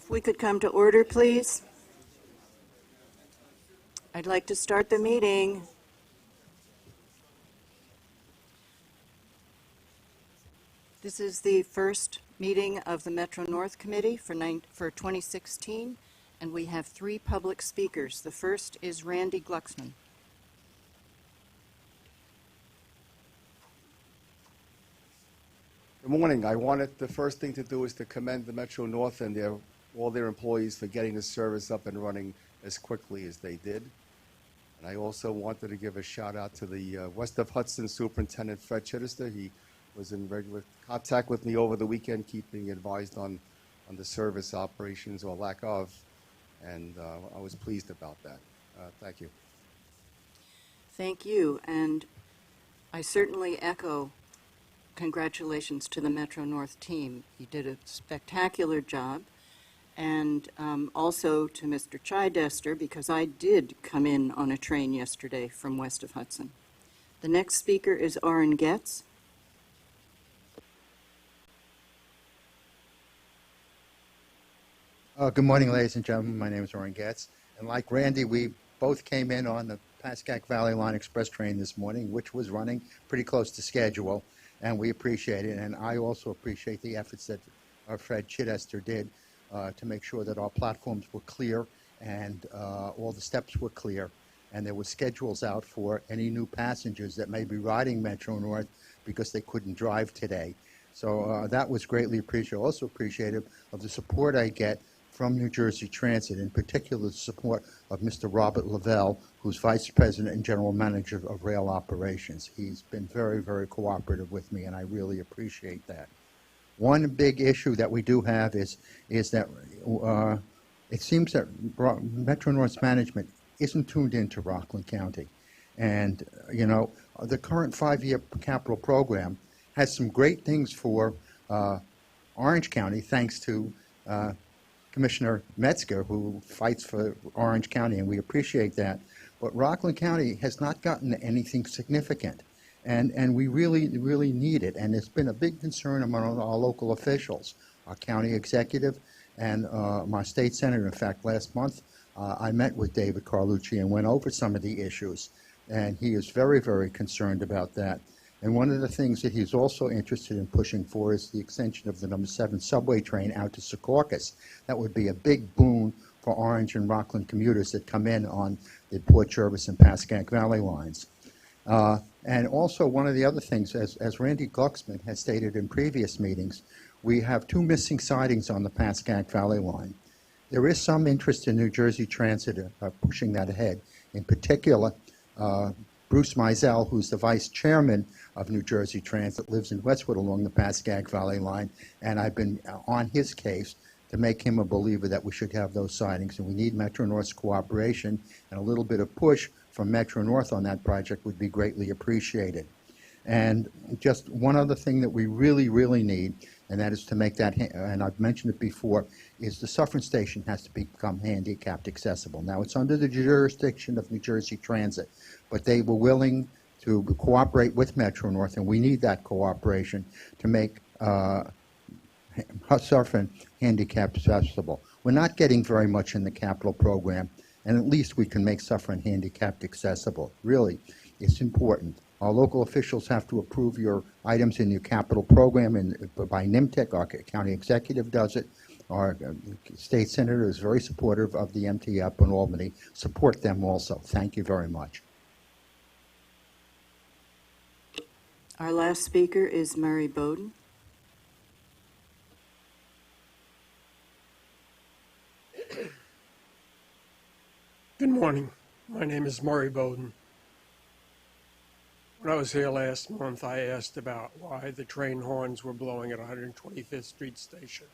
If we could come to order, please. I'd like to start the meeting. This is the first meeting of the Metro North Committee for 2016, and we have three public speakers. The first is Randy Glucksman. Good morning. The first thing to do is to commend the Metro North and all their employees for getting the service up and running as quickly as they did. And I also wanted to give a shout out to the West of Hudson Superintendent Fred Chittister. He was in regular contact with me over the weekend, keeping advised on the service operations or lack of, and I was pleased about that. Thank you. Thank you, and I certainly echo congratulations to the Metro North team. You did a spectacular job, and also to Mr. Chidester, because I did come in on a train yesterday from West of Hudson. The next speaker is Orrin Getz. Good morning, ladies and gentlemen. My name is Orrin Getz. And like Randy, we both came in on the Pascack Valley Line Express train this morning, which was running pretty close to schedule, and we appreciate it. And I also appreciate the efforts that our Fred Chittister did to make sure that our platforms were clear and all the steps were clear. And there were schedules out for any new passengers that may be riding Metro North because they couldn't drive today. So that was greatly appreciated. Also appreciative of the support I get from New Jersey Transit, in particular the support of Mr. Robert Lavelle, who's Vice President and General Manager of Rail Operations. He's been very, very cooperative with me, and I really appreciate that. One big issue that we do have is that it seems that Metro North's management isn't tuned into Rockland County. And, you know, the current 5-year capital program has some great things for Orange County, thanks to Commissioner Metzger, who fights for Orange County, and we appreciate that. But Rockland County has not gotten anything significant, and we really, really need it. And it's been a big concern among our local officials, our county executive, and my state senator. In fact, last month, I met with David Carlucci and went over some of the issues, and he is very, very concerned about that. And one of the things that he's also interested in pushing for is the extension of the number 7 subway train out to Secaucus. That would be a big boon for Orange and Rockland commuters that come in on the Port Jervis and Pascack Valley lines. And also one of the other things, as Randy Glucksman has stated in previous meetings, we have 2 missing sidings on the Pascack Valley line. There is some interest in New Jersey Transit pushing that ahead. In particular, Bruce Mizell, who's the vice chairman of New Jersey Transit, lives in Westwood along the Pascack Valley line, and I've been on his case to make him a believer that we should have those sidings, and we need Metro North's cooperation, and a little bit of push from Metro North on that project would be greatly appreciated. And just one other thing that we really, really need, and that is to make that, and I've mentioned it before, is the Suffern Station has to become handicapped accessible. Now, it's under the jurisdiction of New Jersey Transit, but they were willing to cooperate with Metro North, and we need that cooperation to make Suffern handicapped accessible. We're not getting very much in the capital program, and at least we can make Suffern handicapped accessible. Really, it's important. Our local officials have to approve your items in your capital program, and by NIMTEC, our county executive does it. Our state senator is very supportive of the MTA up in Albany. Support them also. Thank you very much. Our last speaker is Murray Bowden. Good morning. My name is Murray Bowden. When I was here last month, I asked about why the train horns were blowing at 125th Street Station.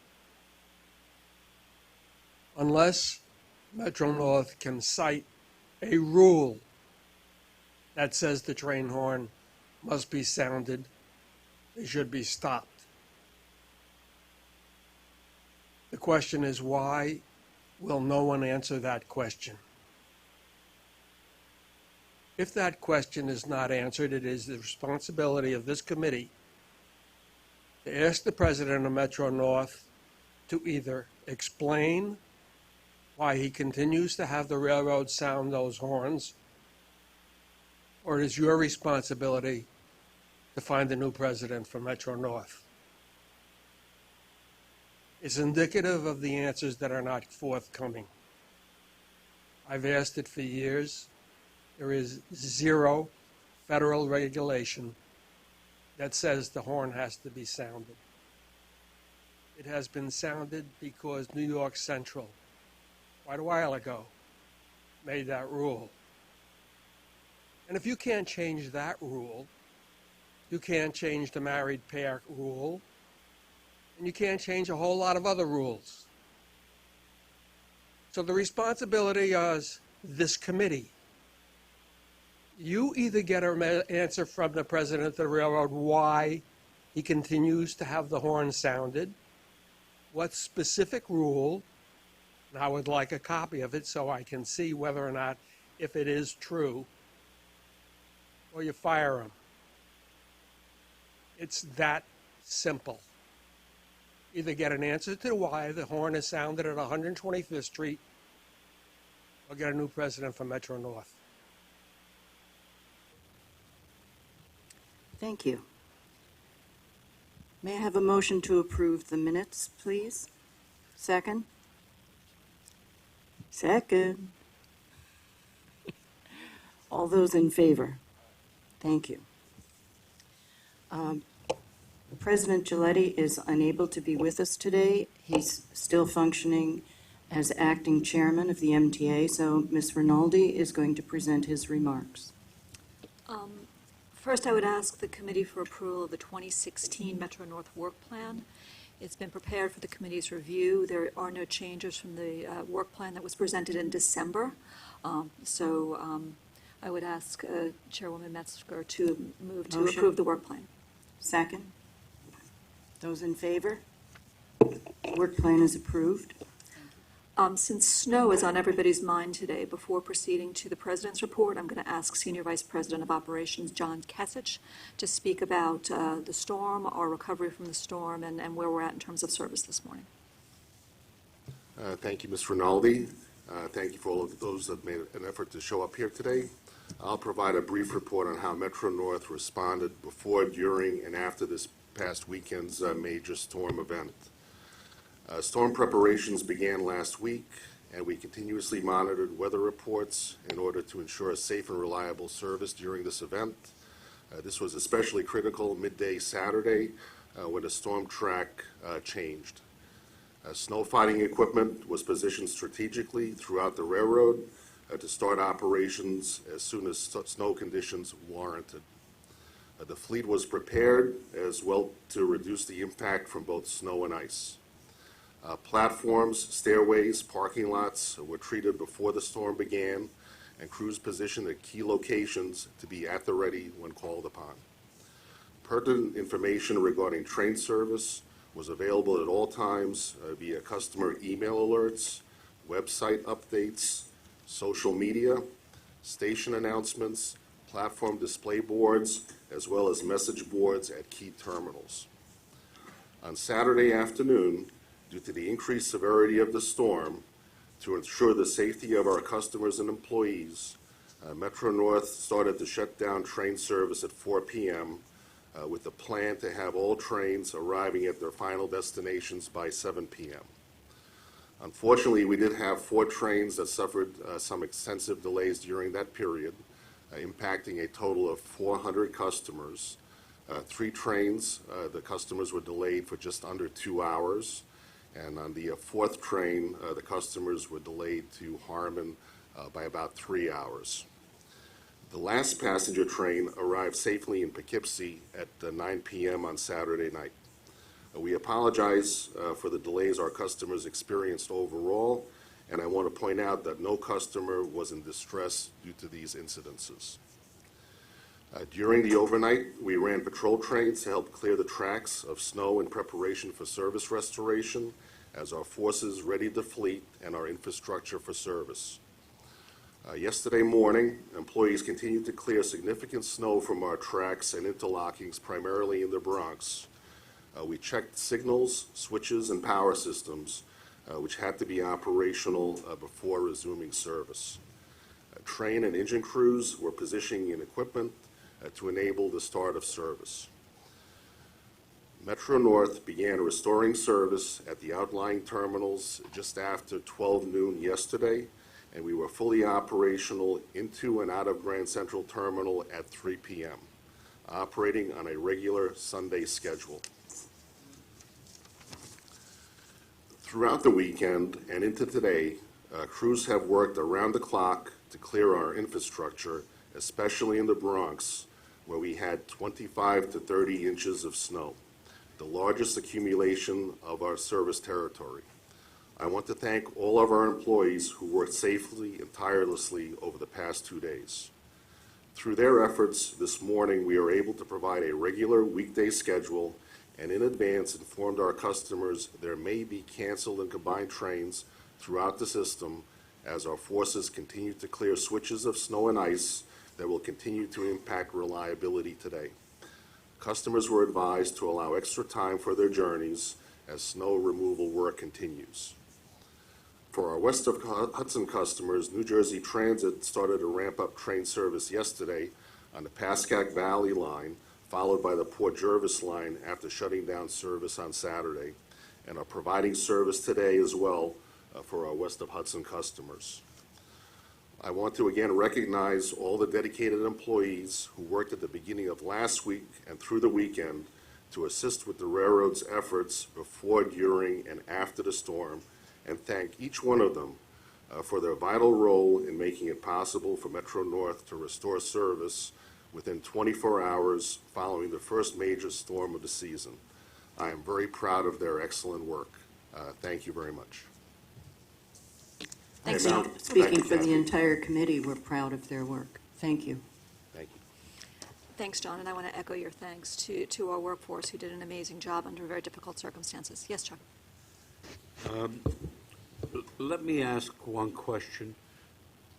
Unless Metro North can cite a rule that says the train horn must be sounded, they should be stopped. The question is, why will no one answer that question? If that question is not answered, it is the responsibility of this committee to ask the president of Metro North to either explain why he continues to have the railroad sound those horns, or it is your responsibility to find a new president for Metro North? It's indicative of the answers that are not forthcoming. I've asked it for years. There is zero federal regulation that says the horn has to be sounded. It has been sounded because New York Central, quite a while ago, made that rule. And if you can't change that rule, you can't change the married pair rule, and you can't change a whole lot of other rules. So the responsibility is this committee. You either get an answer from the president of the railroad why he continues to have the horn sounded, what specific rule, and I would like a copy of it so I can see whether or not, if it is true, or you fire him. It's that simple. Either get an answer to why the horn is sounded at 125th Street, or get a new president for Metro North. Thank you. May I have a motion to approve the minutes, please? Second? Second. All those in favor? Thank you. President Giletti is unable to be with us today. He's still functioning as acting chairman of the MTA, so Ms. Rinaldi is going to present his remarks. First, I would ask the committee for approval of the 2016 Metro North Work Plan. It's been prepared for the committee's review. There are no changes from the work plan that was presented in December. I would ask Chairwoman Metzger to move to approve the work plan. Second? Those in favor? Work plan is approved. Since snow is on everybody's mind today, before proceeding to the President's report, I'm going to ask Senior Vice President of Operations John Kasich to speak about the storm, our recovery from the storm, and where we're at in terms of service this morning. Thank you, Ms. Rinaldi. Thank you for all of those that made an effort to show up here today. I'll provide a brief report on how Metro North responded before, during, and after this past weekend's major storm event. Storm preparations began last week, and we continuously monitored weather reports in order to ensure a safe and reliable service during this event. This was especially critical midday Saturday when the storm track changed. Snow fighting equipment was positioned strategically throughout the railroad to start operations as soon as snow conditions warranted. The fleet was prepared as well to reduce the impact from both snow and ice. Platforms, stairways, parking lots were treated before the storm began, and crews positioned at key locations to be at the ready when called upon. Pertinent information regarding train service was available at all times via customer email alerts, website updates, social media, station announcements, platform display boards, as well as message boards at key terminals. On Saturday afternoon, due to the increased severity of the storm, to ensure the safety of our customers and employees, Metro North started to shut down train service at 4 p.m. With the plan to have all trains arriving at their final destinations by 7 p.m. Unfortunately, we did have 4 trains that suffered some extensive delays during that period, impacting a total of 400 customers. 3 trains, the customers were delayed for just under 2 hours. And on the 4th train, the customers were delayed to Harmon by about 3 hours. The last passenger train arrived safely in Poughkeepsie at 9 p.m. on Saturday night. We apologize for the delays our customers experienced overall, and I want to point out that no customer was in distress due to these incidences. During the overnight, we ran patrol trains to help clear the tracks of snow in preparation for service restoration as our forces readied the fleet and our infrastructure for service. Yesterday morning, employees continued to clear significant snow from our tracks and interlockings, primarily in the Bronx. We checked signals, switches, and power systems which had to be operational before resuming service. Train and engine crews were positioning in equipment to enable the start of service. Metro North began restoring service at the outlying terminals just after 12 noon yesterday, and we were fully operational into and out of Grand Central Terminal at 3 p.m., operating on a regular Sunday schedule. Throughout the weekend and into today, crews have worked around the clock to clear our infrastructure, especially in the Bronx, where we had 25 to 30 inches of snow, the largest accumulation of our service territory. I want to thank all of our employees who worked safely and tirelessly over the past 2 days. Through their efforts this morning, we are able to provide a regular weekday schedule and in advance informed our customers there may be canceled and combined trains throughout the system as our forces continue to clear switches of snow and ice that will continue to impact reliability today. Customers were advised to allow extra time for their journeys as snow removal work continues. For our west of Hudson customers, New Jersey Transit started to ramp up train service yesterday on the Pascack Valley line, followed by the Port Jervis line after shutting down service on Saturday, and are providing service today as well for our west of Hudson customers. I want to again recognize all the dedicated employees who worked at the beginning of last week and through the weekend to assist with the railroad's efforts before, during, and after the storm, and thank each one of them for their vital role in making it possible for Metro North to restore service within 24 hours following the first major storm of the season. I am very proud of their excellent work. Thank you very much. Thanks. Hey, Mel. Speaking Thank you, for the Kathy. entire committee, we're proud of their work. Thank you. Thank you. Thanks, John, and I want to echo your thanks to our workforce who did an amazing job under very difficult circumstances. Yes, Chuck? Let me ask one question.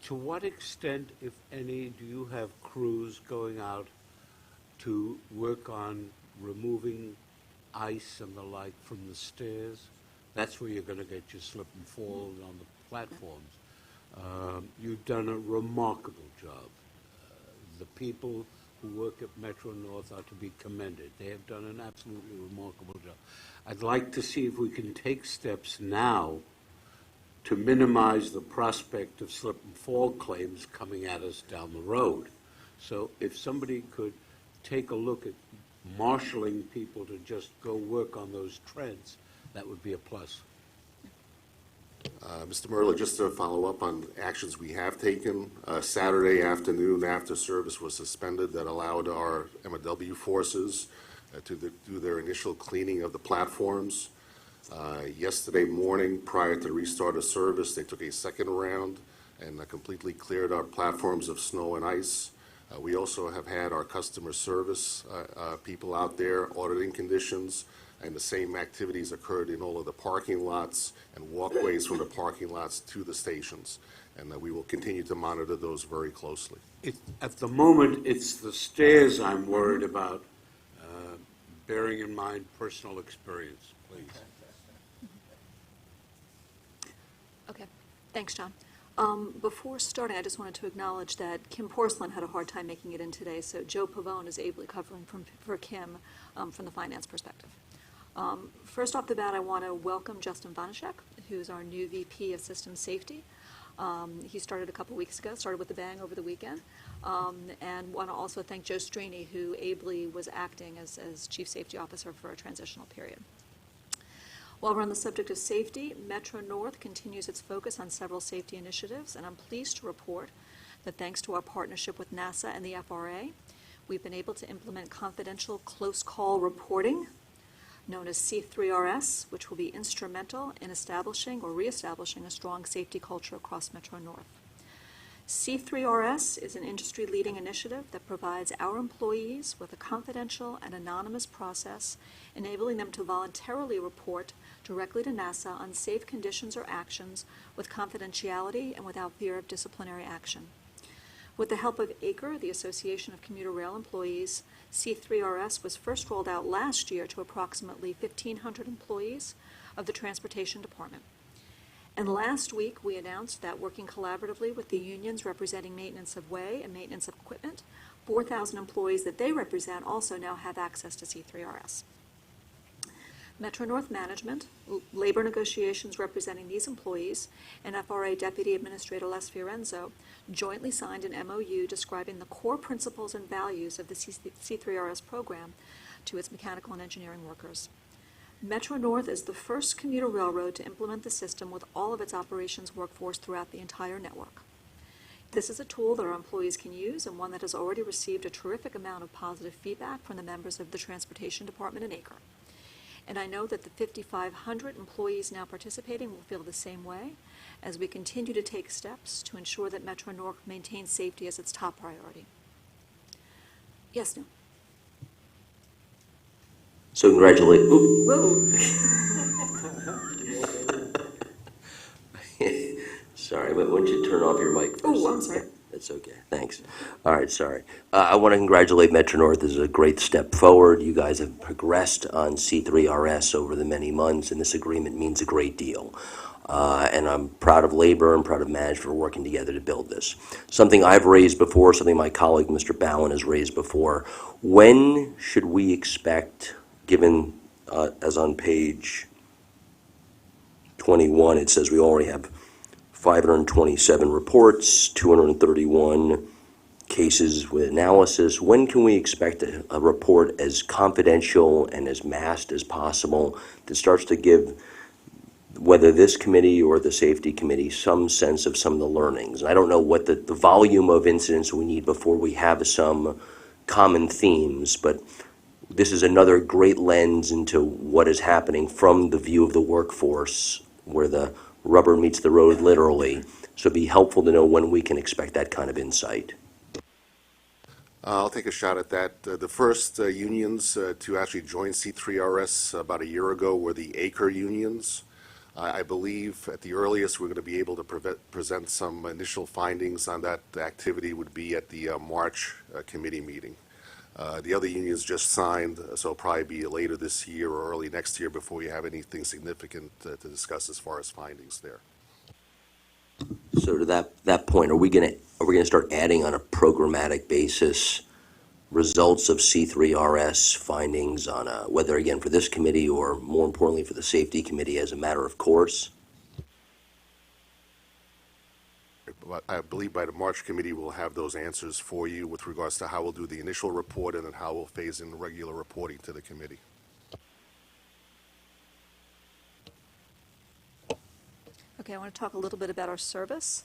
To what extent, if any, do you have crews going out to work on removing ice and the like from the stairs? That's where you're going to get your slip and fall on the platforms. You've done a remarkable job. The people who work at Metro North are to be commended. They have done an absolutely remarkable job. I'd like to see if we can take steps now to minimize the prospect of slip and fall claims coming at us down the road. So if somebody could take a look at marshaling people to just go work on those treads, that would be a plus. Mr. Merla, just to follow up on actions we have taken, Saturday afternoon after service was suspended, that allowed our MW forces to do their initial cleaning of the platforms. Yesterday morning, prior to the restart of service, they took a second round and completely cleared our platforms of snow and ice. We also have had our customer service people out there auditing conditions, and the same activities occurred in all of the parking lots and walkways from the parking lots to the stations. And we will continue to monitor those very closely. At the moment, it's the stairs I'm worried about, bearing in mind personal experience, please. Okay. Thanks, John. Before starting, I just wanted to acknowledge that Kim Porcelain had a hard time making it in today, so Joe Pavone is ably covering for Kim from the finance perspective. First off the bat, I want to welcome Justin Vanashek, who's our new VP of System Safety. He started a couple weeks ago, started with a bang over the weekend, and want to also thank Joe Strani, who ably was acting as Chief Safety Officer for a transitional period. While we're on the subject of safety, Metro North continues its focus on several safety initiatives, and I'm pleased to report that thanks to our partnership with NASA and the FRA, we've been able to implement confidential close call reporting, known as C3RS, which will be instrumental in establishing or reestablishing a strong safety culture across Metro North. C3RS is an industry-leading initiative that provides our employees with a confidential and anonymous process, enabling them to voluntarily report directly to NASA on safe conditions or actions with confidentiality and without fear of disciplinary action. With the help of ACRE, the Association of Commuter Rail Employees, C3RS was first rolled out last year to approximately 1,500 employees of the Transportation Department. And last week, we announced that working collaboratively with the unions representing maintenance of way and maintenance of equipment, 4,000 employees that they represent also now have access to C3RS. Metro North Management, labor negotiations representing these employees, and FRA Deputy Administrator Les Fiorenzo jointly signed an MOU describing the core principles and values of the C3RS program to its mechanical and engineering workers. Metro North is the first commuter railroad to implement the system with all of its operations workforce throughout the entire network. This is a tool that our employees can use and one that has already received a terrific amount of positive feedback from the members of the Transportation Department in Acre. And I know that the 5,500 employees now participating will feel the same way as we continue to take steps to ensure that Metro North maintains safety as its top priority. Yes, no. So congratulate. Whoa. Sorry, but why don't you turn off your mic first? Oh, I'm sorry. That's okay. Thanks. All right, sorry. I want to congratulate Metro North. This is a great step forward. You guys have progressed on C3RS over the many months, and this agreement means a great deal. And I'm proud of labor and proud of management for working together to build this. Something I've raised before, something my colleague Mr. Bowen has raised before. When should we expect, given as on page 21, it says we already have 527 reports, 231 cases with analysis. When can we expect a report as confidential and as masked as possible that starts to give whether this committee or the safety committee some sense of some of the learnings? And I don't know what the volume of incidents we need before we have some common themes, but this is another great lens into what is happening from the view of the workforce, where the rubber meets the road literally. So it'd be helpful to know when we can expect that kind of insight. I'll take a shot at that. The first unions to actually join C3RS about a year ago were the Acre unions. I believe at the earliest we're going to be able to present some initial findings on that activity would be at the March committee meeting. The other unions just signed, so it'll probably be later this year or early next year before we have anything significant to discuss as far as findings there. So to that point, are we going to start adding on a programmatic basis results of C3RS findings on whether again for this committee or more importantly for the safety committee as a matter of course? I believe by the March committee we'll have those answers for you with regards to how we'll do the initial report and then how we'll phase in regular reporting to the committee. Okay, I want to talk a little bit about our service.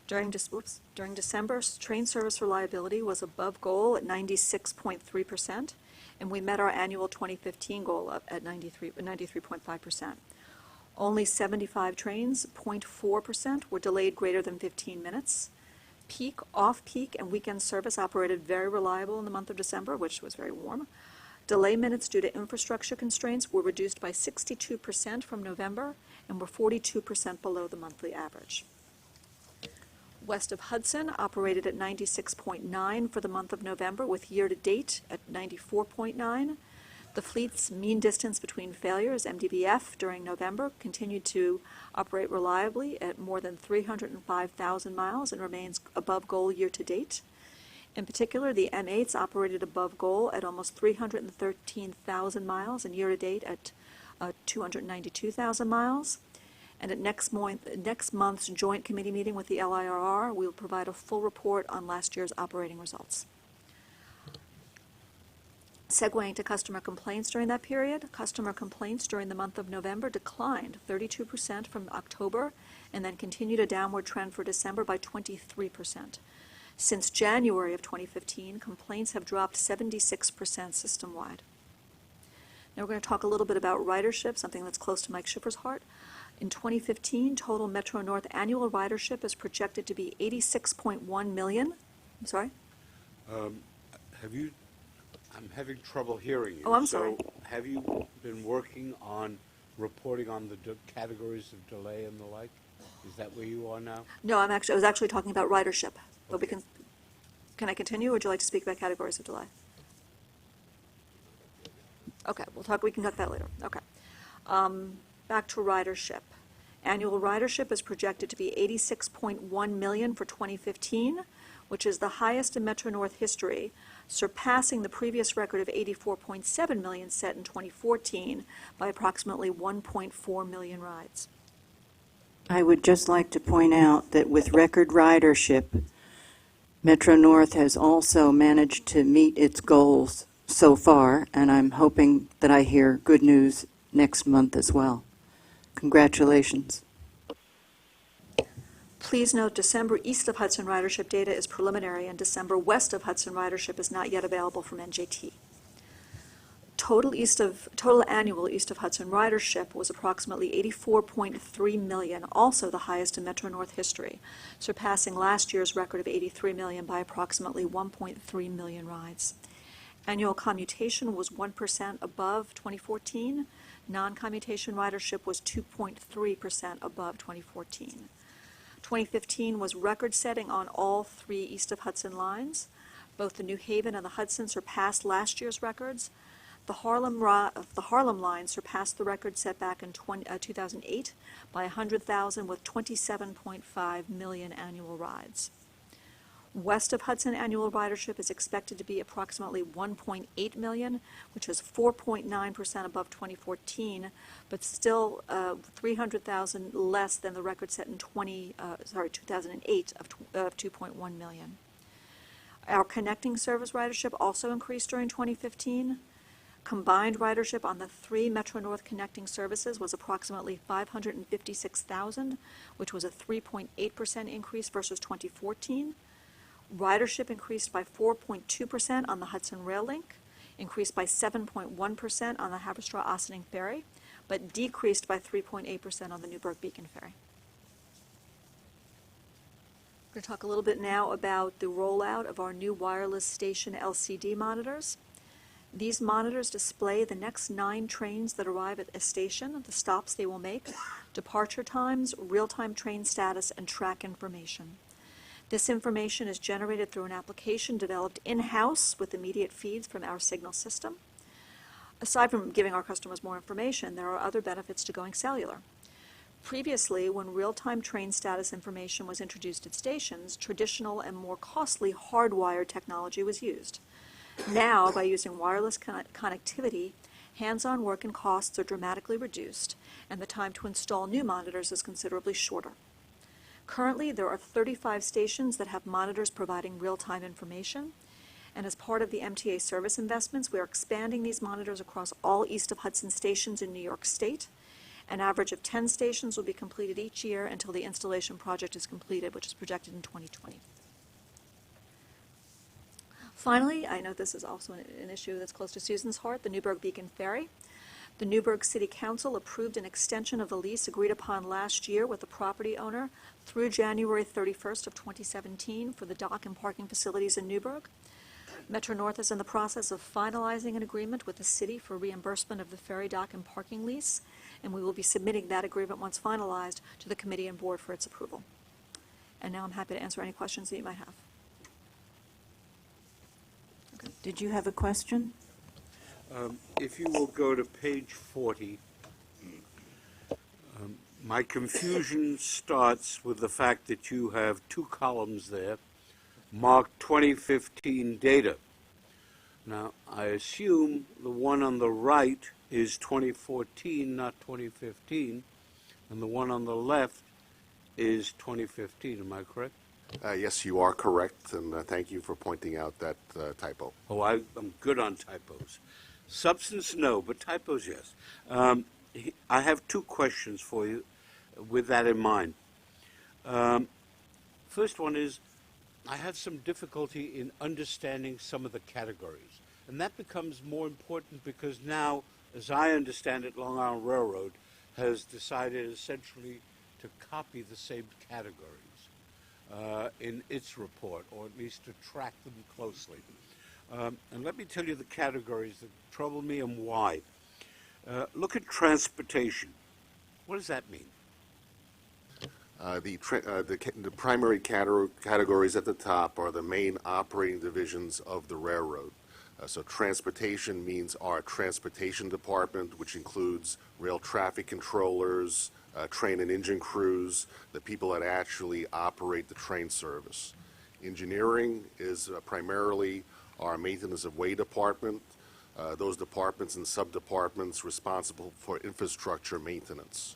During December, train service reliability was above goal at 96.3%, and we met our annual 2015 goal up at 93.5%. Only 75 trains, 0.4%, were delayed greater than 15 minutes. Peak, off-peak, and weekend service operated very reliable in the month of December, which was very warm. Delay minutes due to infrastructure constraints were reduced by 62% from November and were 42% below the monthly average. West of Hudson operated at 96.9 for the month of November, with year-to-date at 94.9. The fleet's mean distance between failures, MDBF, during November continued to operate reliably at more than 305,000 miles and remains above goal year-to-date. In particular, the M8s operated above goal at almost 313,000 miles and year-to-date at 292,000 miles. And at next month's joint committee meeting with the LIRR, we will provide a full report on last year's operating results. Segueing to customer complaints during that period, customer complaints during the month of November declined 32% from October and then continued a downward trend for December by 23%. Since January of 2015, complaints have dropped 76% system-wide. Now we're going to talk a little bit about ridership, something that's close to Mike Schiffer's heart. In 2015, total Metro North annual ridership is projected to be 86.1 million. I'm sorry? I'm having trouble hearing you. Oh, I'm sorry. So have you been working on reporting on the categories of delay and the like? Is that where you are now? No, I was actually talking about ridership. But Okay. Can I continue, or would you like to speak about categories of delay? Okay, we can talk that later. Okay. Back to ridership. Annual ridership is projected to be 86.1 million for 2015, which is the highest in Metro North history, surpassing the previous record of 84.7 million set in 2014 by approximately 1.4 million rides. I would just like to point out that with record ridership, Metro North has also managed to meet its goals so far, and I'm hoping that I hear good news next month as well. Congratulations. Please note December east of Hudson ridership data is preliminary, and December west of Hudson ridership is not yet available from NJT. Total annual east of Hudson ridership was approximately 84.3 million, also the highest in Metro North history, surpassing last year's record of 83 million by approximately 1.3 million rides. Annual commutation was 1% above 2014. Non-commutation ridership was 2.3% above 2014. 2015 was record-setting on all three east of Hudson lines. Both the New Haven and the Hudson surpassed last year's records. The Harlem line surpassed the record set back in 2008 by 100,000 with 27.5 million annual rides. West of Hudson annual ridership is expected to be approximately 1.8 million, which is 4.9% above 2014, but still 300,000 less than the record set in 2008 of 2.1 million. Our connecting service ridership also increased during 2015. Combined ridership on the three Metro North connecting services was approximately 556,000, which was a 3.8% increase versus 2014. Ridership increased by 4.2% on the Hudson Rail Link, increased by 7.1% on the Haverstraw-Ossining Ferry, but decreased by 3.8% on the Newburgh Beacon Ferry. I'm going to talk a little bit now about the rollout of our new wireless station LCD monitors. These monitors display the next 9 trains that arrive at a station, the stops they will make, departure times, real-time train status, and track information. This information is generated through an application developed in-house with immediate feeds from our signal system. Aside from giving our customers more information, there are other benefits to going cellular. Previously, when real-time train status information was introduced at stations, traditional and more costly hardwired technology was used. Now, by using wireless connectivity, hands-on work and costs are dramatically reduced, and the time to install new monitors is considerably shorter. Currently, there are 35 stations that have monitors providing real-time information, and as part of the MTA service investments, we are expanding these monitors across all east of Hudson stations in New York State. An average of 10 stations will be completed each year until the installation project is completed, which is projected in 2020. Finally, I know this is also an issue that's close to Susan's heart, the Newburgh Beacon Ferry. The Newburgh City Council approved an extension of the lease agreed upon last year with the property owner through January 31st of 2017 for the dock and parking facilities in Newburgh. Metro North is in the process of finalizing an agreement with the city for reimbursement of the ferry dock and parking lease, and we will be submitting that agreement once finalized to the committee and board for its approval. And now I'm happy to answer any questions that you might have. Did you have a question? If you will go to page 40, my confusion starts with the fact that you have 2 columns there marked 2015 data. Now, I assume the one on the right is 2014, not 2015, and the one on the left is 2015. Am I correct? Yes, you are correct, and thank you for pointing out that typo. Oh, I'm good on typos. Substance, no, but typos, yes. I have 2 questions for you with that in mind. First one is, I have some difficulty in understanding some of the categories, and that becomes more important because now, as I understand it, Long Island Railroad has decided essentially to copy the same categories in its report, or at least to track them closely. And let me tell you the categories that trouble me and why. Look at transportation. What does that mean? The primary categories at the top are the main operating divisions of the railroad. So transportation means our transportation department, which includes rail traffic controllers, train and engine crews, the people that actually operate the train service. Engineering is primarily our maintenance of way department, those departments and sub-departments responsible for infrastructure maintenance,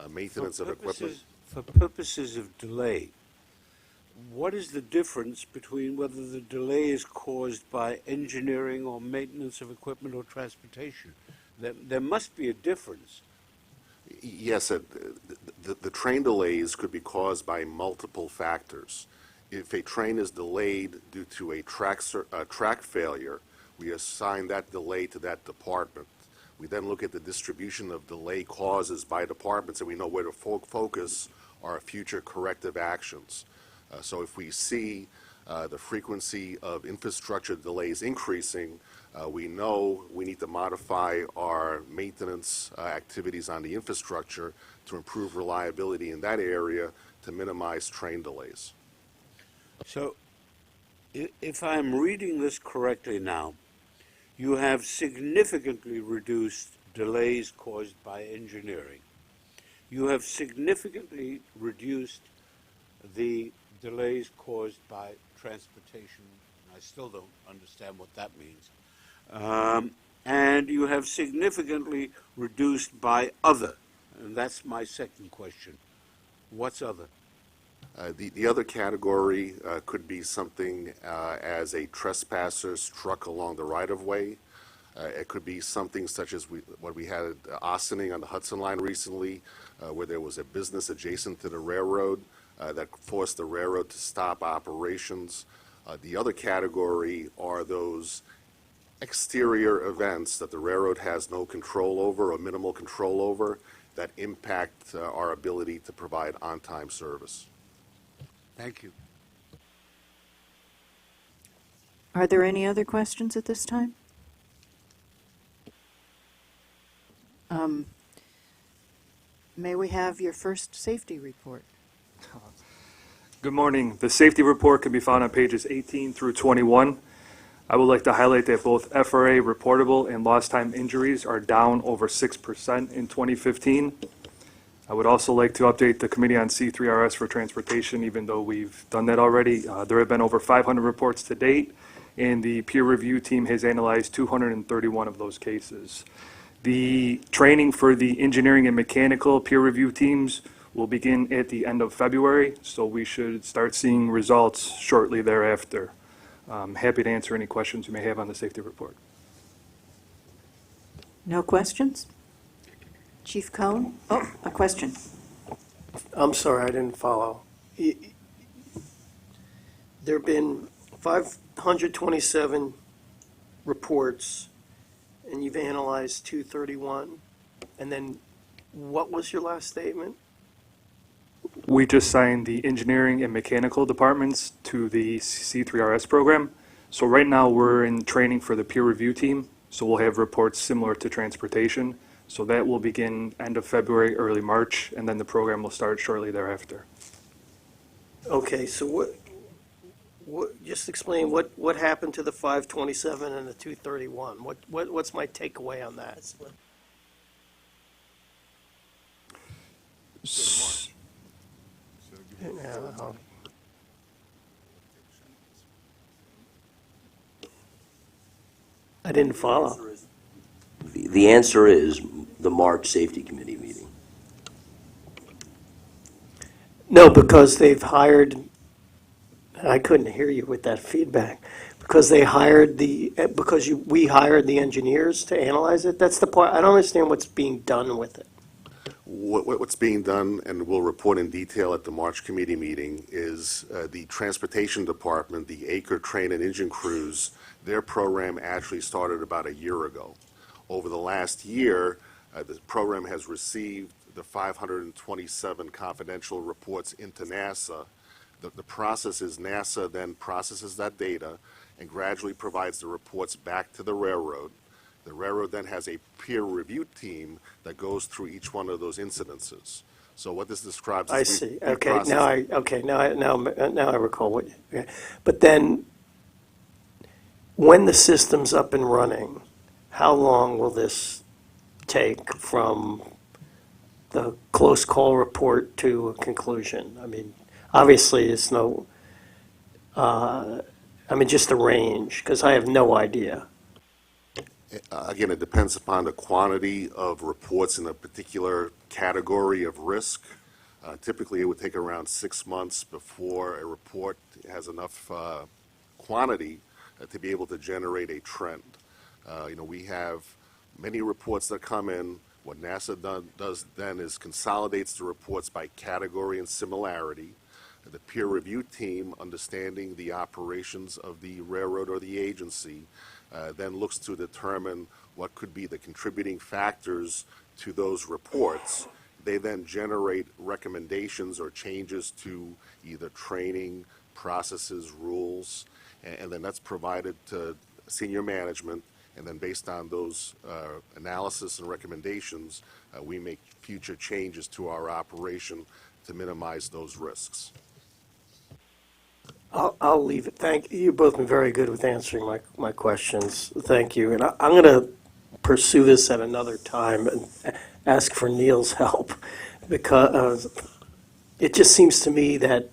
maintenance of equipment. For purposes of delay, what is the difference between whether the delay is caused by engineering or maintenance of equipment or transportation? There must be a difference. Yes, the train delays could be caused by multiple factors. If a train is delayed due to a track failure, we assign that delay to that department. We then look at the distribution of delay causes by departments, and we know where to focus our future corrective actions. So if we see the frequency of infrastructure delays increasing, we know we need to modify our maintenance activities on the infrastructure to improve reliability in that area to minimize train delays. So, if I'm reading this correctly now, you have significantly reduced delays caused by engineering. You have significantly reduced the delays caused by transportation. I still don't understand what that means. And you have significantly reduced by other. And that's my second question. What's other? The other category could be something as a trespasser struck along the right-of-way. It could be something such as what we had at Ossining on the Hudson Line recently, where there was a business adjacent to the railroad that forced the railroad to stop operations. The other category are those exterior events that the railroad has no control over or minimal control over that impact our ability to provide on-time service. Thank you. Are there any other questions at this time? May we have your first safety report? Good morning. The safety report can be found on pages 18 through 21. I would like to highlight that both FRA reportable and lost time injuries are down over 6% in 2015. I would also like to update the Committee on C3RS for Transportation, even though we've done that already. There have been over 500 reports to date, and the peer review team has analyzed 231 of those cases. The training for the engineering and mechanical peer review teams will begin at the end of February, so we should start seeing results shortly thereafter. I'm happy to answer any questions you may have on the safety report. No questions? Chief Cohn? Oh, a question. I'm sorry, I didn't follow. There have been 527 reports, and you've analyzed 231. And then what was your last statement? We just signed the engineering and mechanical departments to the C3RS program. So right now we're in training for the peer review team. So we'll have reports similar to transportation. So that will begin end of February, early March, and then the program will start shortly thereafter. Okay, so just explain what happened to the 527 and the 231? What's my takeaway on that? I didn't follow. The answer is the March Safety Committee meeting. No, because they've hired, I couldn't hear you with that feedback, because we hired the engineers to analyze it? That's the part, I don't understand what's being done with it. What's being done, and we'll report in detail at the March committee meeting, is the transportation department, the Acre train and engine crews, their program actually started about a year ago. Over the last year, the program has received the 527 confidential reports into NASA. The process is NASA then processes that data and gradually provides the reports back to the railroad. The railroad then has a peer review team that goes through each one of those incidences. So what this describes is I see. Okay, now I recall what. Okay. But then, when the system's up and running, how long will this take from the close call report to a conclusion? I mean, obviously, it's no, just a range, because I have no idea. Again, it depends upon the quantity of reports in a particular category of risk. Typically, it would take around 6 months before a report has enough quantity to be able to generate a trend. We have many reports that come in. What NASA does then is consolidates the reports by category and similarity. The peer review team, understanding the operations of the railroad or the agency, then looks to determine what could be the contributing factors to those reports. They then generate recommendations or changes to either training, processes, rules, and then that's provided to senior management. And then based on those analysis and recommendations, we make future changes to our operation to minimize those risks. I'll leave it. Thank you. You've both been very good with answering my questions. Thank you. And I'm going to pursue this at another time and ask for Neil's help, because it just seems to me that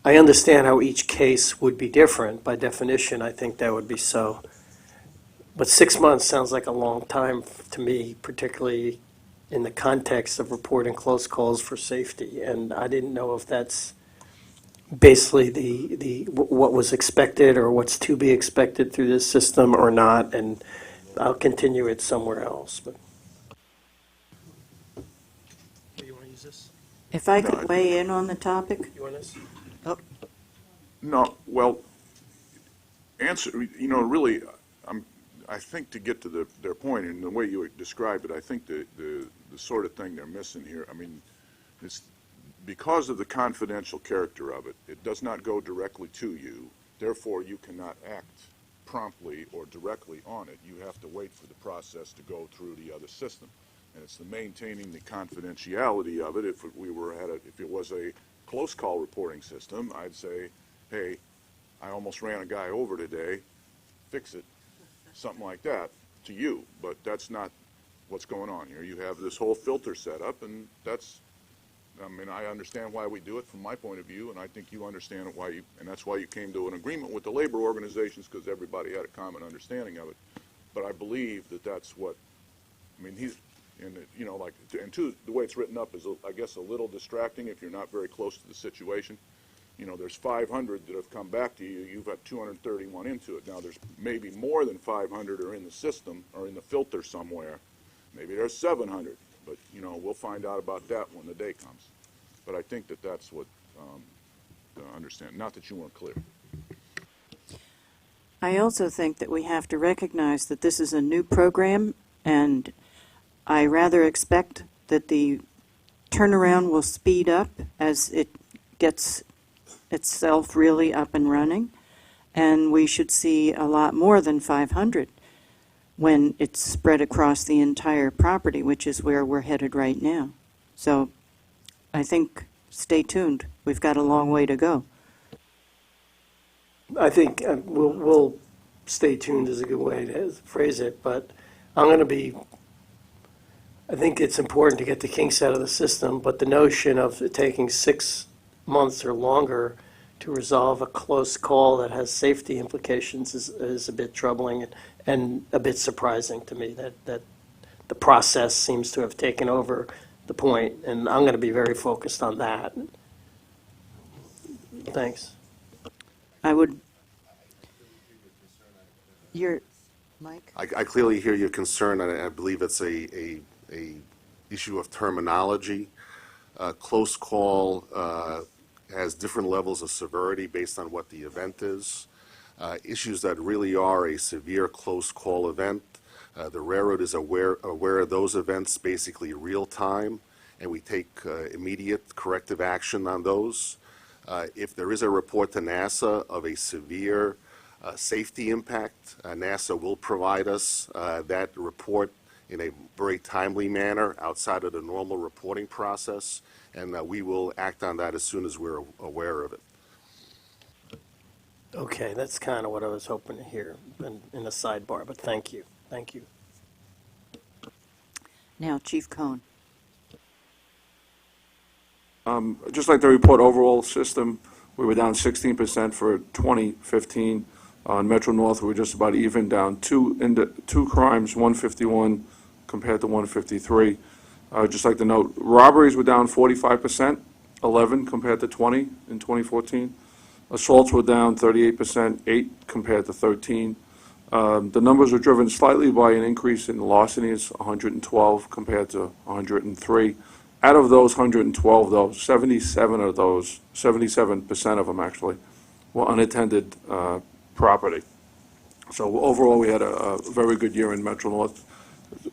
I understand how each case would be different. By definition, I think that would be so. But 6 months sounds like a long time to me, particularly in the context of reporting close calls for safety. And I didn't know if that's basically the what was expected or what's to be expected through this system or not, and I'll continue it somewhere else. But you want to use this? If I could weigh in on the topic? You want this? No, well, really, I think to get to their point, and the way you described it, I think the sort of thing they're missing here, it's because of the confidential character of it, it does not go directly to you. Therefore, you cannot act promptly or directly on it. You have to wait for the process to go through the other system. And it's the maintaining the confidentiality of it. If it was a close call reporting system, I'd say, hey, I almost ran a guy over today, fix it, something like that to you. But that's not what's going on here. You have this whole filter set up, and I understand why we do it from my point of view, and I think you understand it and that's why you came to an agreement with the labor organizations, because everybody had a common understanding of it. But I believe that's what, the way it's written up is, I guess, a little distracting if you're not very close to the situation. There's 500 that have come back to you. You've got 231 into it. Now, there's maybe more than 500 are in the system or in the filter somewhere. Maybe there's 700. But, we'll find out about that when the day comes. But I think that's what to understand. Not that you weren't clear. I also think that we have to recognize that this is a new program, and I rather expect that the turnaround will speed up as it gets itself really up and running, and we should see a lot more than 500 when it's spread across the entire property, which is where we're headed right now. So I think stay tuned. We've got a long way to go. I think we'll stay tuned is a good way to phrase it, but I think it's important to get the kinks out of the system, but the notion of it taking 6 months or longer to resolve a close call that has safety implications is a bit troubling and a bit surprising to me that the process seems to have taken over the point, and I'm going to be very focused on that. Thanks. I would... Mike? I clearly hear your concern, and I believe it's a issue of terminology. Close call has different levels of severity based on what the event is. Issues that really are a severe close call event, the railroad is aware of those events basically real time, and we take immediate corrective action on those. If there is a report to NASA of a severe safety impact, NASA will provide us that report in a very timely manner outside of the normal reporting process, and we will act on that as soon as we're aware of it. Okay, that's kind of what I was hoping to hear in a sidebar, but thank you. Thank you. Now, Chief Cohn. Just like the report overall system, we were down 16% for 2015. On Metro North, we were just about even, down two crimes, 151 compared to 153. Just like to note, robberies were down 45%, 11 compared to 20 in 2014. Assaults were down 38%, 8 compared to 13. The numbers were driven slightly by an increase in larcenies, 112 compared to 103. Out of those 112, though, 77% of them actually, were unattended property. So overall, we had a very good year in Metro North,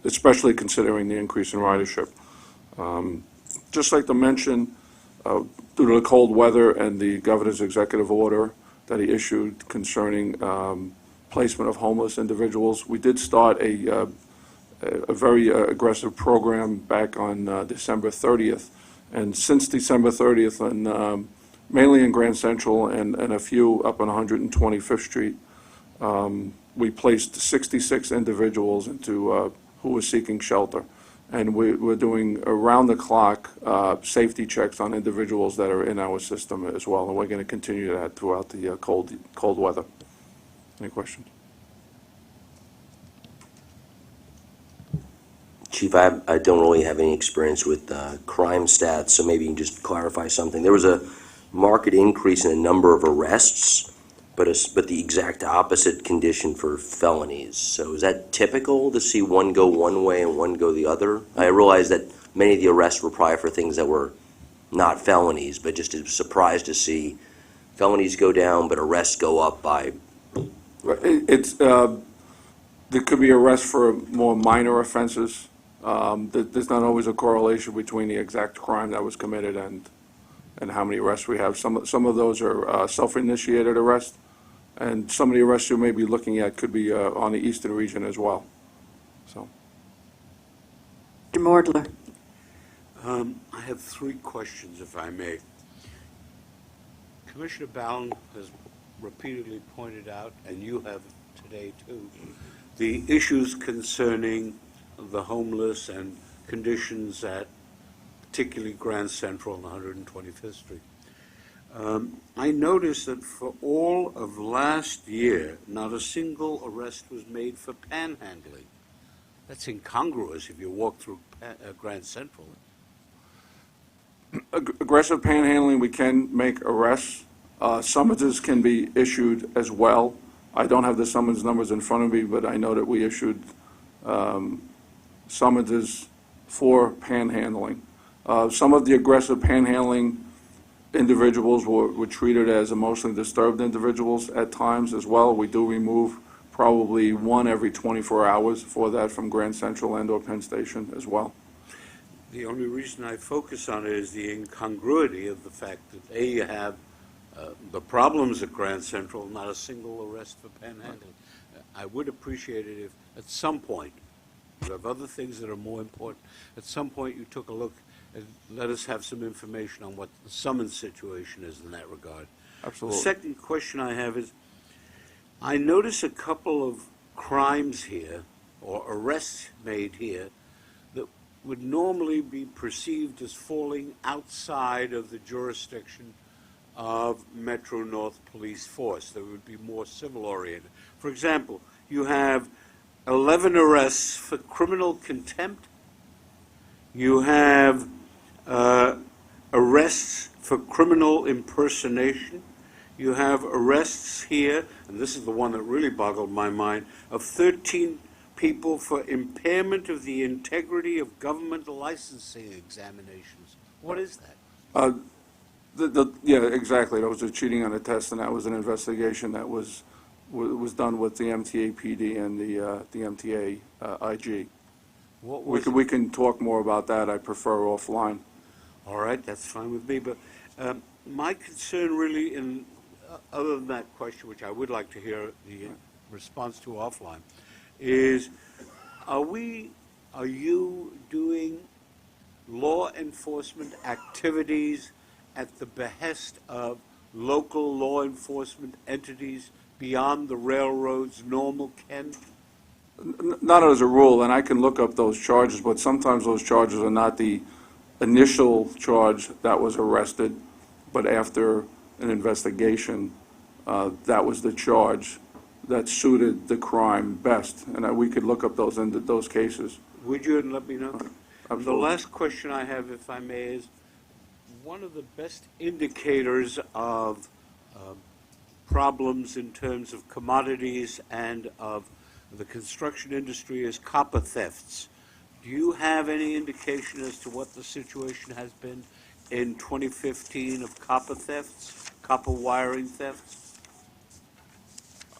especially considering the increase in ridership. Just like to mention, due to the cold weather and the governor's executive order that he issued concerning placement of homeless individuals, we did start a very aggressive program back on December 30th. And since December 30th, and mainly in Grand Central and a few up on 125th Street, we placed 66 individuals into who were seeking shelter. And we're doing around-the-clock safety checks on individuals that are in our system as well, and we're going to continue that throughout the cold weather. Any questions? Chief, I don't really have any experience with crime stats, so maybe you can just clarify something. There was a marked increase in the number of arrests, but the exact opposite condition for felonies. So is that typical to see one go one way and one go the other? I realize that many of the arrests were probably for things that were not felonies, but just surprised to see felonies go down, but arrests go up by... There could be arrests for more minor offenses. There's not always a correlation between the exact crime that was committed and how many arrests we have. Some of those are self-initiated arrests, and some of the arrests you may be looking at could be on the eastern region as well. So, Mr. Mordler. I have 3 questions, if I may. Commissioner Ballin has repeatedly pointed out, and you have today too, the issues concerning the homeless and conditions at particularly Grand Central and 125th Street. I noticed that for all of last year, not a single arrest was made for panhandling. That's incongruous if you walk through Grand Central. aggressive panhandling, we can make arrests. Summonses can be issued as well. I don't have the summons numbers in front of me, but I know that we issued summonses for panhandling. Some of the aggressive panhandling individuals were treated as emotionally disturbed individuals at times as well. We do remove probably one every 24 hours for that from Grand Central and or Penn Station as well. The only reason I focus on it is the incongruity of the fact that A, you have the problems at Grand Central, not a single arrest for panhandling. I would appreciate it if at some point, you have other things that are more important, at some point you took a look and let us have some information on what the summons situation is in that regard. Absolutely. The second question I have is, I notice a couple of crimes here, or arrests made here, that would normally be perceived as falling outside of the jurisdiction of Metro North Police Force. That would be more civil-oriented. For example, you have 11 arrests for criminal contempt. You have arrests for criminal impersonation. You have arrests here, and this is the one that really boggled my mind, of 13 people for impairment of the integrity of government licensing examinations. What is that? Yeah, exactly. That was a cheating on a test, and that was an investigation that was done with the MTA PD and the MTA IG. We can talk more about that. I prefer offline. All right, that's fine with me. But my concern really, other than that question, which I would like to hear the response to offline, is are you doing law enforcement activities at the behest of local law enforcement entities beyond the railroad's normal ken? Not as a rule, and I can look up those charges, but sometimes those charges are not the initial charge that was arrested, but after an investigation, that was the charge that suited the crime best. And we could look up those cases. Would you and let me know? The Absolutely. last question I have, if I may, is one of the best indicators of problems in terms of commodities and of the construction industry is copper thefts. Do you have any indication as to what the situation has been in 2015 of copper thefts, copper wiring thefts?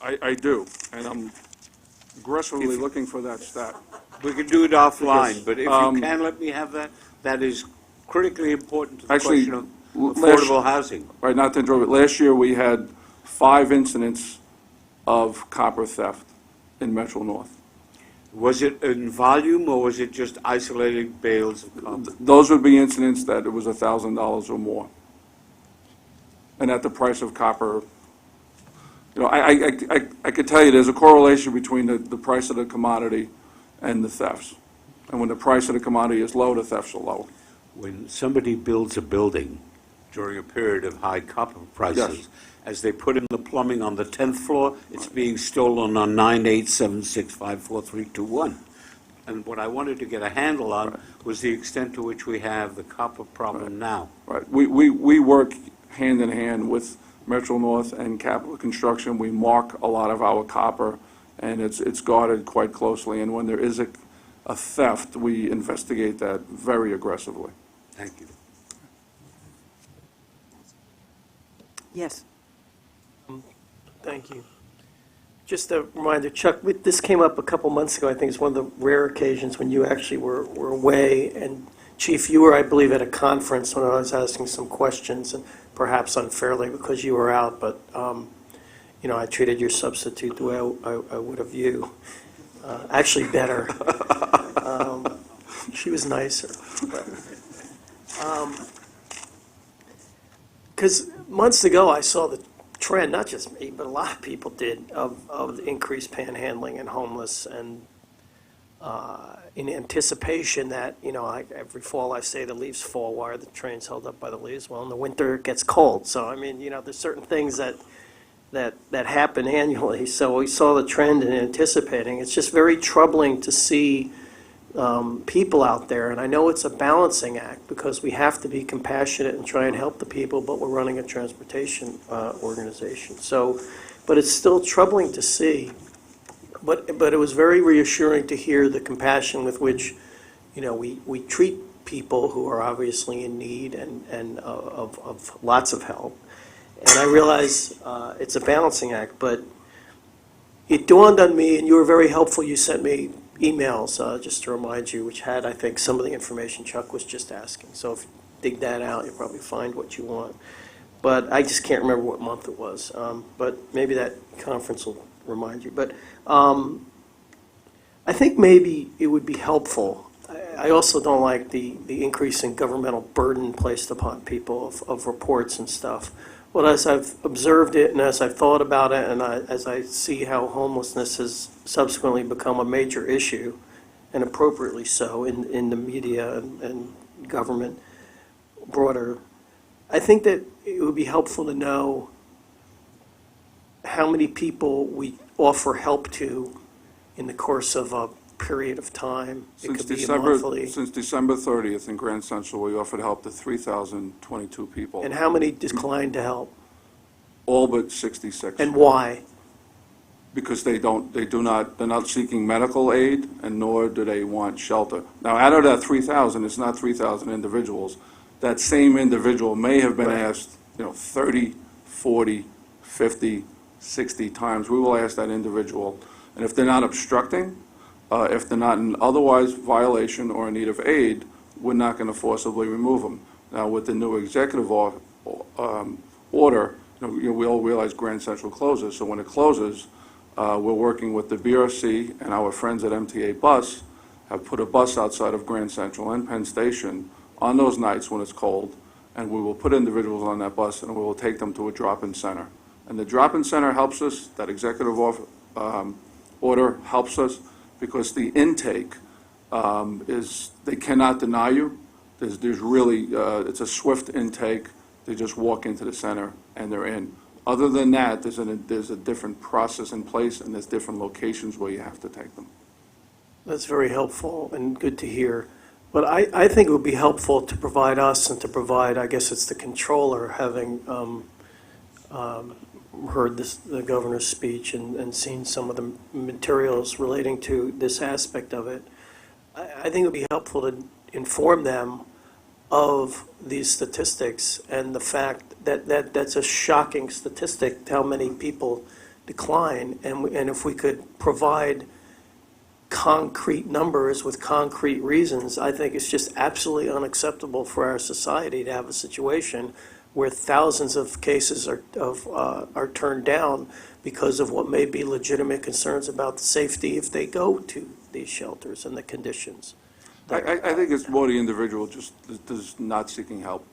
I do, and I'm aggressively If- looking for that stat. We can do it offline, Because, but if you can let me have that, that is critically important to the Actually, question of last- affordable housing. Right, not to interrupt, but last year we had 5 incidents of copper theft in Metro North. Was it in volume, or was it just isolated bales of copper? Those would be incidents that it was $1,000 or more. And at the price of copper, you know, I could tell you there's a correlation between the price of the commodity and the thefts. And when the price of the commodity is low, the thefts are low. When somebody builds a building during a period of high copper prices, Yes. as they put in the plumbing on the 10th floor, it's being stolen on 987654321. And what I wanted to get a handle on was the extent to which we have the copper problem now. Right. We work hand in hand with Metro North and Capital Construction. We mark a lot of our copper, and it's guarded quite closely. And when there is a theft, we investigate that very aggressively. Thank you. Yes. Thank you. Just a reminder, Chuck, this came up a couple months ago. I think it's one of the rare occasions when you actually were away. And Chief, you were, I believe, at a conference when I was asking some questions, and perhaps unfairly because you were out, but you know, I treated your substitute the way I would have you. Actually better. She was nicer. Because months ago, I saw the trend, not just me, but a lot of people did, of the increased panhandling and homeless, and in anticipation that, you know, every fall I say the leaves fall. Why are the trains held up by the leaves? Well, in the winter it gets cold. So, I mean, you know, there's certain things that happen annually. So we saw the trend in anticipating. It's just very troubling to see people out there. And I know it's a balancing act because we have to be compassionate and try and help the people, but we're running a transportation organization. So, but it's still troubling to see. But it was very reassuring to hear the compassion with which, you know, we treat people who are obviously in need and of lots of help. And I realize it's a balancing act, but it dawned on me, and you were very helpful. You sent me emails just to remind you, which had, I think, some of the information Chuck was just asking. So if you dig that out, you'll probably find what you want. But I just can't remember what month it was. But maybe that conference will remind you. But I think maybe it would be helpful. I also don't like the increase in governmental burden placed upon people of reports and stuff. But as I've observed it and as I've thought about it and as I see how homelessness has subsequently become a major issue, and appropriately so, in the media and government broader, I think that it would be helpful to know how many people we offer help to in the course of a period of time. It Since could be December, monthly. since December 30th in Grand Central, we offered help to 3,022 people, And how many declined to help? all but 66. And why? Because they're not seeking medical aid, and nor do they want shelter. Now, out of that 3,000, it's not 3,000 individuals. That same individual may have been Right. asked, 30, 40, 50, 60 times. We will ask that individual, and if they're not obstructing, if they're not in otherwise violation or in need of aid, we're not going to forcibly remove them. Now, with the new executive order, we all realize Grand Central closes, so when it closes, we're working with the BRC, and our friends at MTA Bus have put a bus outside of Grand Central and Penn Station on those nights when it's cold, and we will put individuals on that bus and we will take them to a drop-in center. And the drop-in center helps us, that executive order helps us, because the intake is, they cannot deny you, There's really, it's a swift intake. They just walk into the center and they're in. Other than that, there's a different process in place, and there's different locations where you have to take them. That's very helpful and good to hear. But I think it would be helpful to provide us and to provide, I guess it's the controller, having heard the governor's speech and seen some of the materials relating to this aspect of it. I think it would be helpful to inform them of these statistics and the fact that that's a shocking statistic, how many people decline. And if we could provide concrete numbers with concrete reasons, I think it's just absolutely unacceptable for our society to have a situation where thousands of cases are turned down because of what may be legitimate concerns about the safety if they go to these shelters and the conditions. I think it's more the individual just does not seeking help.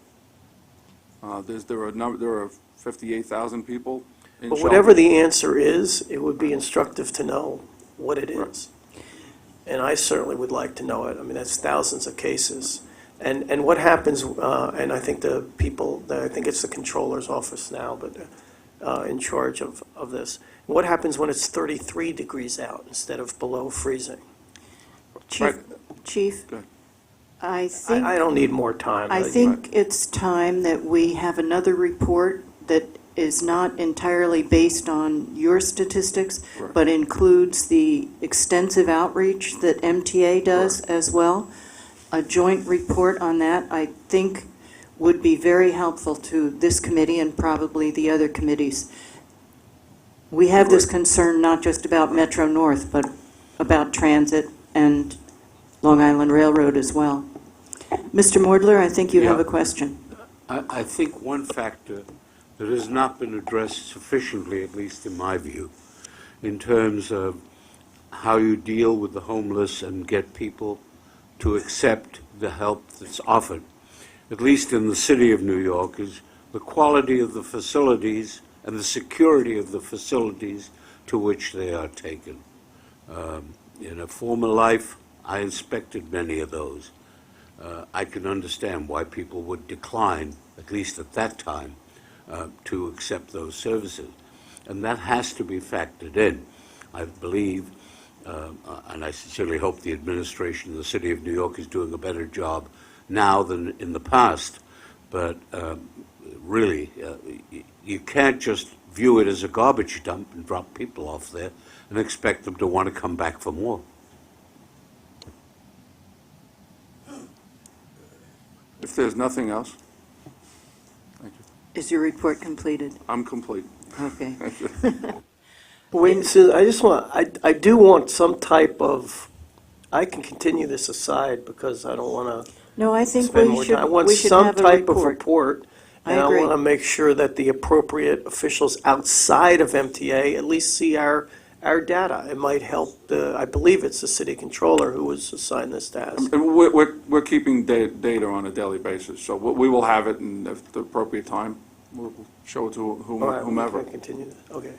There are 58,000 people in But shelters. whatever the answer is, it would be instructive to know what it is. And I certainly would like to know it. I mean, that's thousands of cases. And what happens, and I think I think it's the controller's office now, but in charge of this. What happens when it's 33 degrees out instead of below freezing? Chief, Go ahead. I think... I don't need more time. I think it's time that we have another report that is not entirely based on your statistics, Correct. but includes the extensive outreach that MTA does as well. A joint report on that, I think, would be very helpful to this committee and probably the other committees. We have this concern not just about Metro North, but about transit and Long Island Railroad as well. Mr. Mordler, I think you have a question. I think one factor that has not been addressed sufficiently, at least in my view, in terms of how you deal with the homeless and get people to accept the help that's offered, at least in the city of New York, is the quality of the facilities and the security of the facilities to which they are taken. In a former life, I inspected many of those. I can understand why people would decline, at least at that time, to accept those services. And that has to be factored in. I believe, and I sincerely hope the administration of the City of New York is doing a better job now than in the past. But really, you can't just view it as a garbage dump and drop people off there and expect them to want to come back for more. If there's nothing else, thank you. Is your report completed? I'm complete. Okay. Thank you. Wait, so I do want some type of, I can continue this aside because I don't want to No, I think spend we more should, time. I want we should some have a type of report. report. I And I agree. want to make sure that the appropriate officials outside of MTA at least see our data. It might help I believe it's the city controller who was assigned this task. And we're keeping data on a daily basis, so we will have it, and at the appropriate time, we'll show it to All right, whomever. we can continue this. Okay.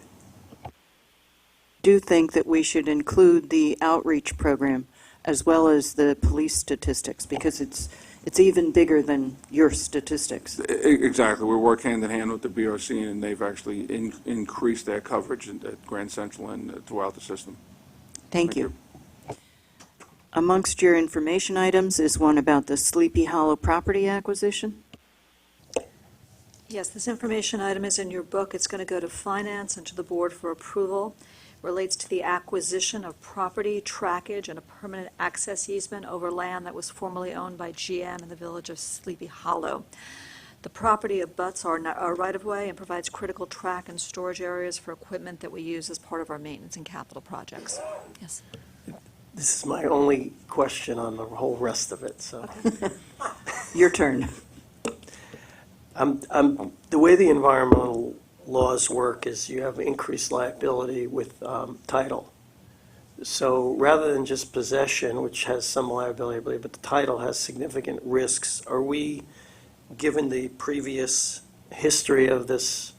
Do think that we should include the outreach program as well as the police statistics, because it's even bigger than your statistics. Exactly. We work hand in hand with the BRC, and they've actually increased their coverage at Grand Central and throughout the system. Thank you. Amongst your information items is one about the Sleepy Hollow property acquisition. Yes, this information item is in your book. It's going to go to Finance and to the Board for approval. Relates to the acquisition of property, trackage, and a permanent access easement over land that was formerly owned by GM in the village of Sleepy Hollow. The property abuts our right-of-way and provides critical track and storage areas for equipment that we use as part of our maintenance and capital projects. Yes. This is my only question on the whole rest of it, so. Your turn. The way the environmental laws work is you have increased liability with title. So rather than just possession, which has some liability, but the title has significant risks, are we, given the previous history of this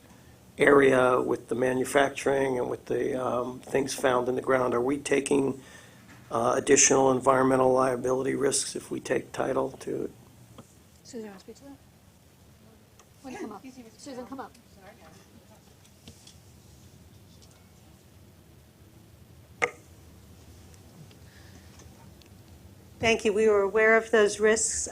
area with the manufacturing and with the things found in the ground, are we taking additional environmental liability risks if we take title to it? Susan, want to speak to that? When you come up. Susan, come up. Thank you. We were aware of those risks.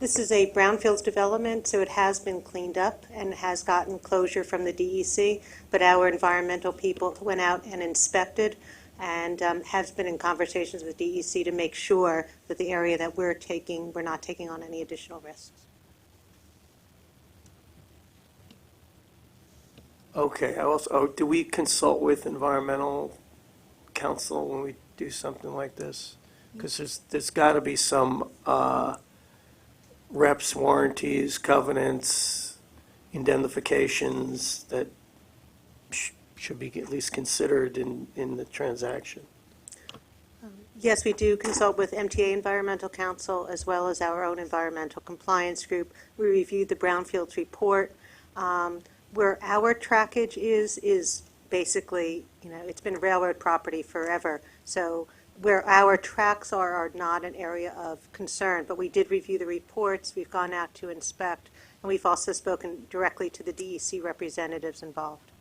This is a brownfields development, so it has been cleaned up and has gotten closure from the DEC, but our environmental people went out and inspected and has been in conversations with DEC to make sure that the area that we're not taking on any additional risks. Okay, do we consult with environmental counsel when we do something like this? Because there's got to be some reps, warranties, covenants, indemnifications that should be at least considered in the transaction. Yes, we do consult with MTA Environmental Counsel as well as our own environmental compliance group. We reviewed the brownfields report. Where our trackage is basically, it's been railroad property forever. So where our tracks are not an area of concern. But we did review the reports. We've gone out to inspect. And we've also spoken directly to the DEC representatives involved.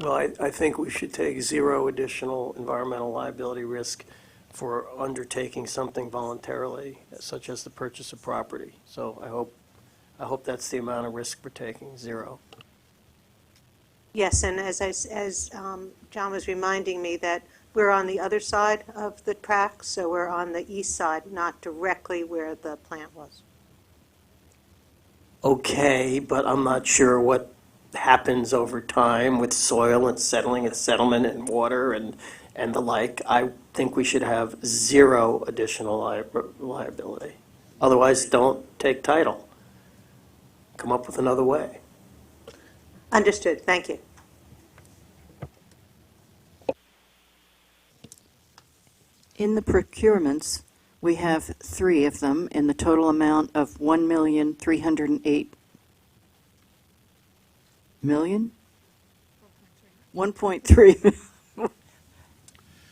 Well, I think we should take zero additional environmental liability risk for undertaking something voluntarily, such as the purchase of property. So I hope that's the amount of risk we're taking, zero. Yes, and as John was reminding me that we're on the other side of the track, so we're on the east side, not directly where the plant was. Okay, but I'm not sure what happens over time with soil and settlement and water and the like. I think we should have zero additional liability. Otherwise, don't take title. Come up with another way. Understood. Thank you. In the procurements, we have 3 of them in the total amount of $1,308,000. 1.3.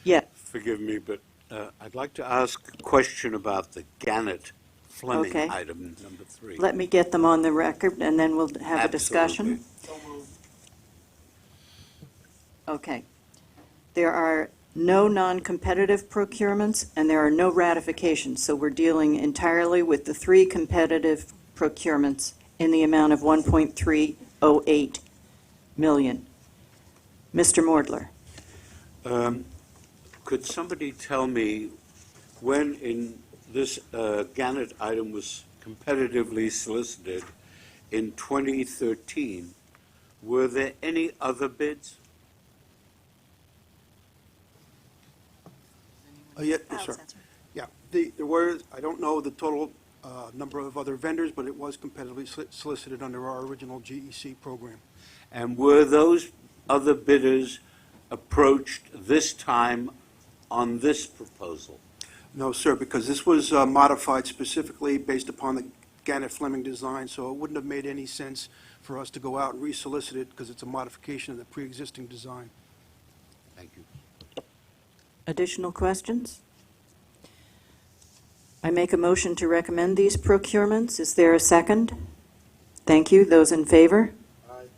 Yeah. Forgive me, but I'd like to ask a question about the Gannett Fleming Okay. item number 3. Let me get them on the record, and then we'll have a discussion. Okay. There are no non-competitive procurements, and there are no ratifications, so we're dealing entirely with the 3 competitive procurements in the amount of $1.308 million. Mr. Mordler. Could somebody tell me when in this Gannett item was competitively solicited in 2013, were there any other bids? Yes, sir. Yeah, there were, I don't know the total number of other vendors, but it was competitively solicited under our original GEC program. And were those other bidders approached this time on this proposal? No, sir, because this was modified specifically based upon the Gannett Fleming design, so it wouldn't have made any sense for us to go out and resolicit it because it's a modification of the pre-existing design. Thank you. Additional questions? I make a motion to recommend these procurements. Is there a second? Thank you. Those in favor? Aye.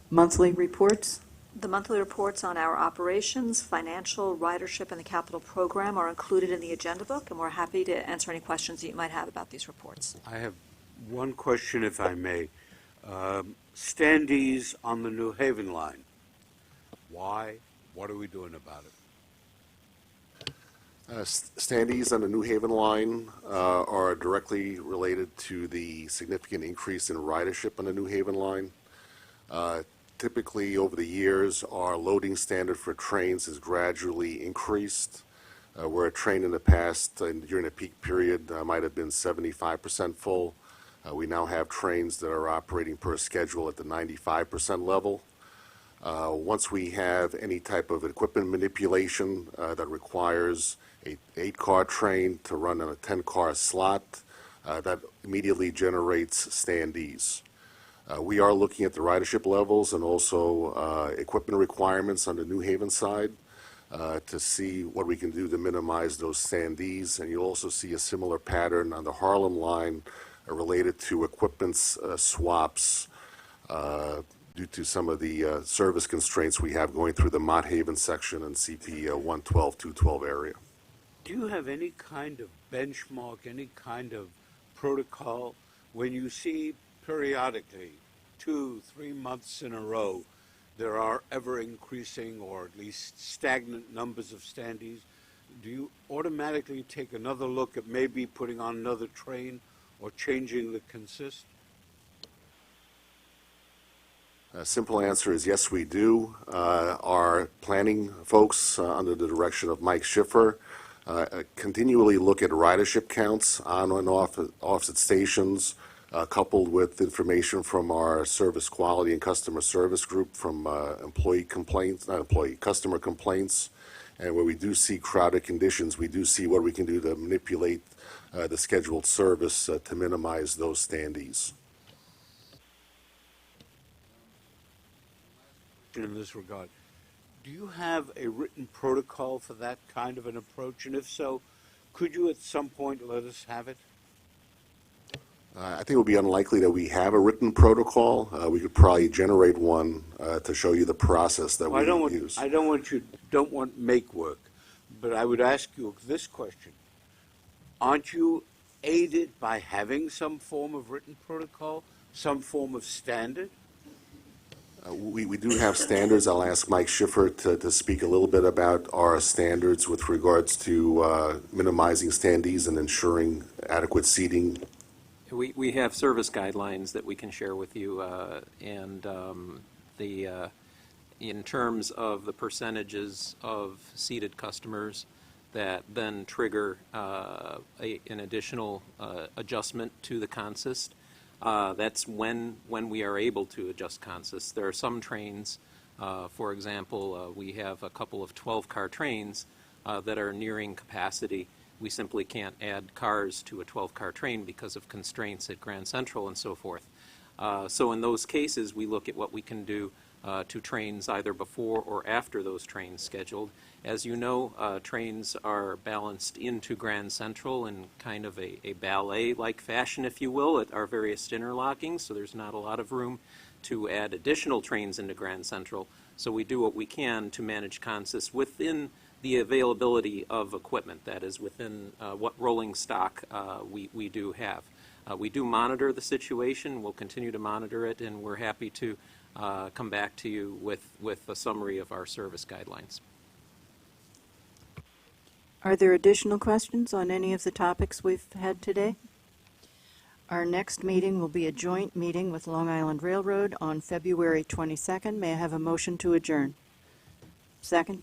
Monthly reports? The monthly reports on our operations, financial, ridership, and the capital program are included in the agenda book, and we're happy to answer any questions that you might have about these reports. I have one question, if I may. Standees on the New Haven line. Why? What are we doing about it? Standees on the New Haven line are directly related to the significant increase in ridership on the New Haven line. Typically, over the years, our loading standard for trains has gradually increased. Where a train in the past, during a peak period, might have been 75% full. We now have trains that are operating per schedule at the 95% level. Once we have any type of equipment manipulation that requires an 8-car train to run on a 10-car slot, that immediately generates standees. We are looking at the ridership levels and also equipment requirements on the New Haven side. to see what we can do to minimize those standees. And you'll also see a similar pattern on the Harlem line related to equipment swaps due to some of the service constraints we have going through the Mott Haven section and CP 112, 212 area. Do you have any kind of benchmark, any kind of protocol when you see periodically 2-3 months in a row there are ever increasing or at least stagnant numbers of standees? Do you automatically take another look at maybe putting on another train or changing the consist? A simple answer is yes, we do. Our planning folks, under the direction of Mike Schiffer, continually look at ridership counts on and off at stations, coupled with information from our service quality and customer service group from customer complaints. And where we do see crowded conditions, we do see what we can do to manipulate the scheduled service to minimize those standees. In this regard, do you have a written protocol for that kind of an approach? And if so, could you at some point let us have it? I think it would be unlikely that we have a written protocol. We could probably generate one to show you the process that we use. I don't want make work, but I would ask you this question. Aren't you aided by having some form of written protocol, some form of standard? We do have standards. I'll ask Mike Schiffer to speak a little bit about our standards with regards to minimizing standees and ensuring adequate seating. We have service guidelines that we can share with you, in terms of the percentages of seated customers that then trigger an additional adjustment to the consist. That's when we are able to adjust consist. There are some trains, for example, we have a couple of 12-car trains that are nearing capacity. We simply can't add cars to a 12-car train because of constraints at Grand Central and so forth. So in those cases, we look at what we can do to trains either before or after those trains scheduled. As you know, trains are balanced into Grand Central in kind of a ballet-like fashion, if you will, at our various interlockings, so there's not a lot of room to add additional trains into Grand Central. So we do what we can to manage consist within the availability of equipment, that is, within what rolling stock we do have. We do monitor the situation. We'll continue to monitor it, and we're happy to come back to you with a summary of our service guidelines. Are there additional questions on any of the topics we've had today? Our next meeting will be a joint meeting with Long Island Railroad on February 22nd. May I have a motion to adjourn? Second?